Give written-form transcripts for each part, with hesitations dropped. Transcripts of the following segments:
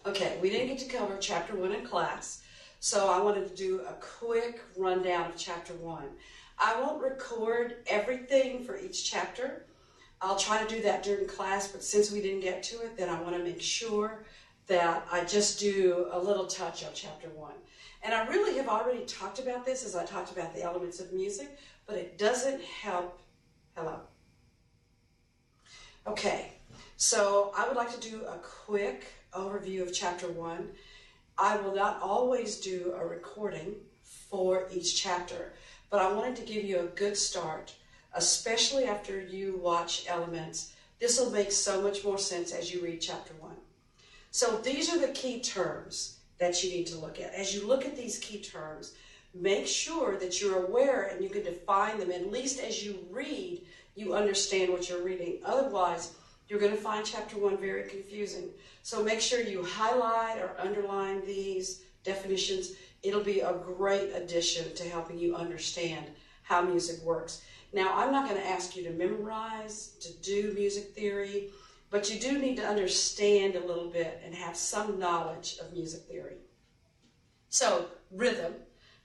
Okay, we didn't get to cover chapter 1 in class, so I wanted to do a quick rundown of chapter 1. I won't record everything for each chapter. I'll try to do that during class, but since we didn't get to it, then I want to make sure that I just do a little touch on chapter 1. And I really have already talked about this as I talked about the elements of music, but it doesn't help. Hello. Okay, so I would like to do a quick overview of chapter 1. I will not always do a recording for each chapter, but I wanted to give you a good start, especially after you watch Elements. This will make so much more sense as you read chapter 1. So these are the key terms that you need to look at. As you look at these key terms, make sure that you're aware and you can define them. At least as you read, you understand what you're reading. Otherwise, you're going to find chapter 1 very confusing. So make sure you highlight or underline these definitions. It'll be a great addition to helping you understand how music works. Now, I'm not going to ask you to memorize, to do music theory, but you do need to understand a little bit and have some knowledge of music theory. So, rhythm.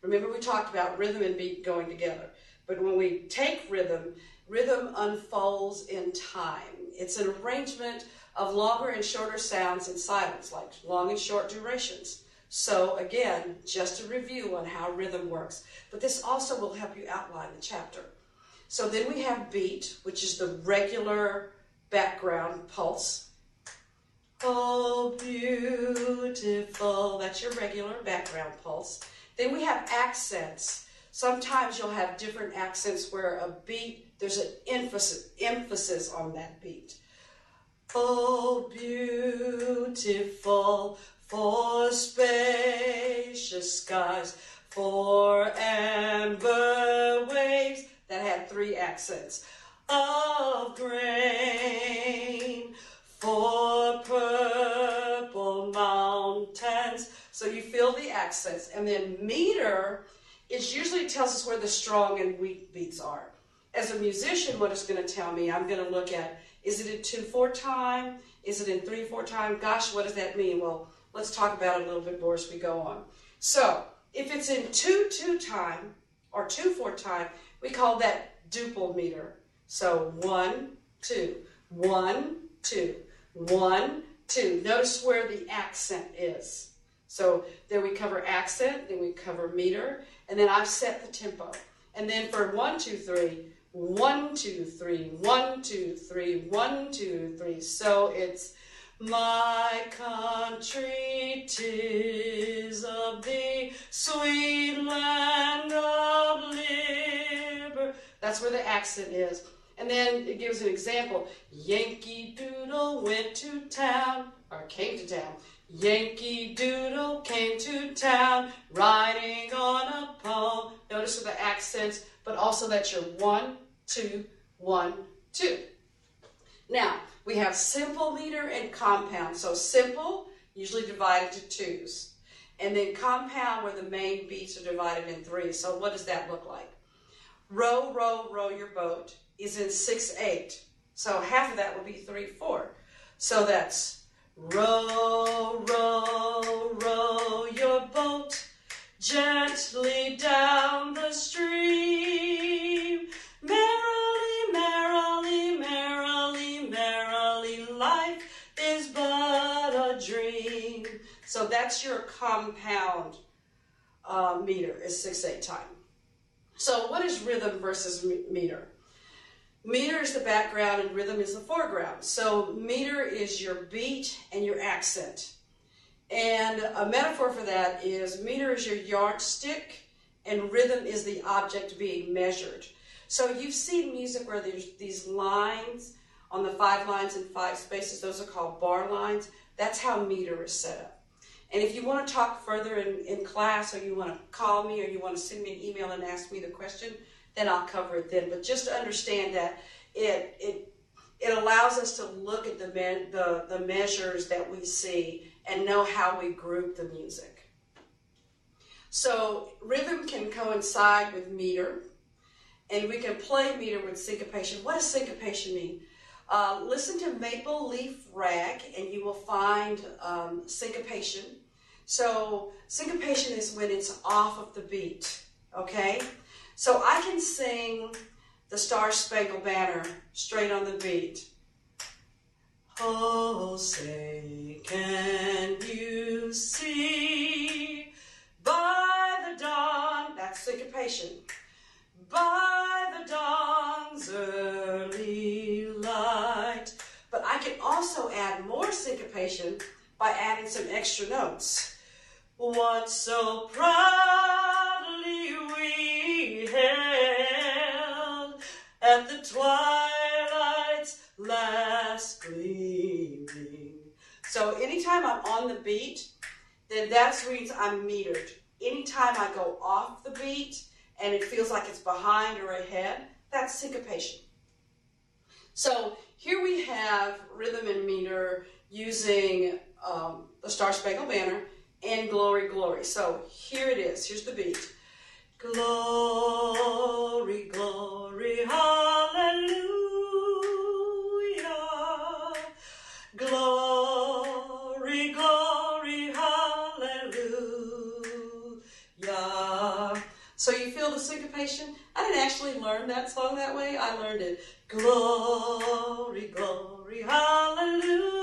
Remember we talked about rhythm and beat going together. But when we take rhythm, rhythm unfolds in time. It's an arrangement of longer and shorter sounds in silence, like long and short durations. So again, just a review on how rhythm works. But this also will help you outline the chapter. So then we have beat, which is the regular background pulse. Oh, beautiful. That's your regular background pulse. Then we have accents. Sometimes you'll have different accents where a beat, there's an emphasis on that beat. Oh, beautiful, for spacious skies, for amber waves. That had 3 accents. Of grain, for purple mountains. So you feel the accents. And then meter, it usually tells us where the strong and weak beats are. As a musician, what it's going to tell me, I'm going to look at, is it in 2/4 time? Is it in 3/4 time? Gosh, what does that mean? Well, let's talk about it a little bit more as we go on. So, if it's in 2/2 time or 2/4 time, we call that duple meter. So 1, 2, 1, 2, 1, 2. Notice where the accent is. So then we cover accent, then we cover meter, and then I've set the tempo. And then for 1, 2, 3, 1, 2, 3, 1, 2, 3, 1, 2, 3. So it's my country, 'tis of thee, sweet land of liberty. That's where the accent is. And then it gives an example. Yankee Doodle went to town, or came to town. Yankee Doodle came to town, riding on a pony. Notice with the accents, but also that you're 1, 2, 1, 2. Now, we have simple meter and compound. So simple, usually divided to 2s. And then compound, where the main beats are divided in 3. So what does that look like? Row, row, row your boat is in 6/8. So half of that would be 3/4. So that's row, row, row your boat gently down the stream. Merrily, merrily, merrily, merrily, life is but a dream. So that's your compound meter, is 6/8 time. So what is rhythm versus meter? Meter is the background and rhythm is the foreground. So meter is your beat and your accent. And a metaphor for that is meter is your yardstick and rhythm is the object being measured. So you've seen music where there's these lines on the 5 lines and 5 spaces. Those are called bar lines. That's how meter is set up. And if you want to talk further in class, or you want to call me, or you want to send me an email and ask me the question, then I'll cover it then. But just to understand that it allows us to look at the measures that we see and know how we group the music. So rhythm can coincide with meter, and we can play meter with syncopation. What does syncopation mean? Listen to Maple Leaf Rag and you will find syncopation. So syncopation is when it's off of the beat, okay? So I can sing the Star Spangled Banner straight on the beat. Oh, say, can you see by the dawn, that's syncopation, by the dawn's early light. But I can also add more syncopation by adding some extra notes. What so proudly we hailed at the twilight's last gleaming. So anytime I'm on the beat, then that means I'm metered. Anytime I go off the beat and it feels like it's behind or ahead, that's syncopation. So here we have rhythm and meter using the Star Spangled Banner and Glory, Glory. So here it is. Here's the beat. Glory, glory, hallelujah. Glory, glory, hallelujah. So you feel the syncopation? I didn't actually learn that song that way. I learned it. Glory, glory, hallelujah.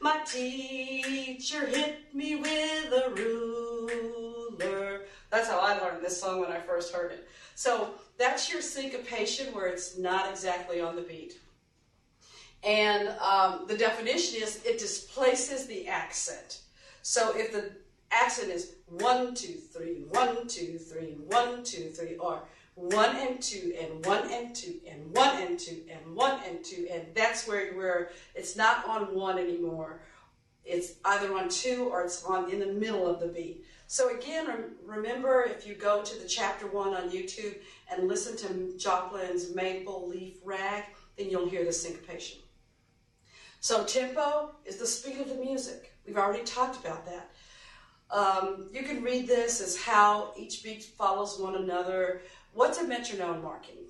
My teacher hit me with a ruler. That's how I learned this song when I first heard it. So that's your syncopation where it's not exactly on the beat. And the definition is it displaces the accent. So if the accent is 1, 2, 3, 1, 2, 3, 1, 2, 3, or 1 and 2 and 1 and 2 and 1 and 2 and 1 and 2, and that's where it's not on 1 anymore. It's either on 2 or it's on in the middle of the beat. So again, remember, if you go to the chapter 1 on YouTube and listen to Joplin's Maple Leaf Rag, then you'll hear the syncopation. So tempo is the speed of the music. We've already talked about that. You can read this as how each beat follows one another. What's a metronome marking?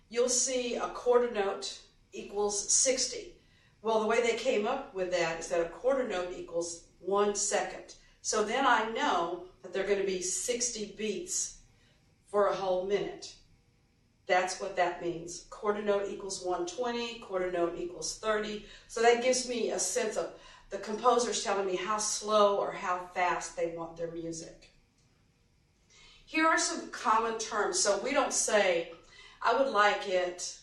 You'll see a quarter note equals 60. Well, the way they came up with that is that a quarter note equals 1 second. So then I know that there are going to be 60 beats for a whole minute. That's what that means. Quarter note equals 120, quarter note equals 30. So that gives me a sense of the composer's telling me how slow or how fast they want their music. Here are some common terms. So we don't say, I would like it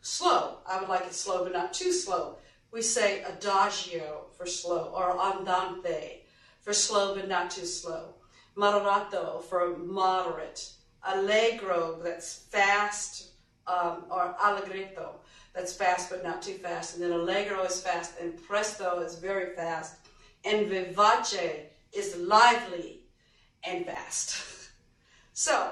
slow. I would like it slow, but not too slow. We say adagio for slow, or andante for slow, but not too slow. Moderato for moderate. Allegro, that's fast, or allegretto, that's fast but not too fast. And then allegro is fast, and presto is very fast. And vivace is lively and fast. So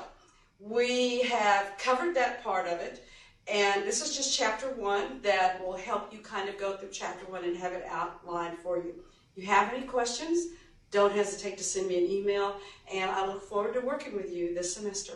we have covered that part of it, and this is just chapter 1 that will help you kind of go through chapter 1 and have it outlined for you. If you have any questions, don't hesitate to send me an email, and I look forward to working with you this semester.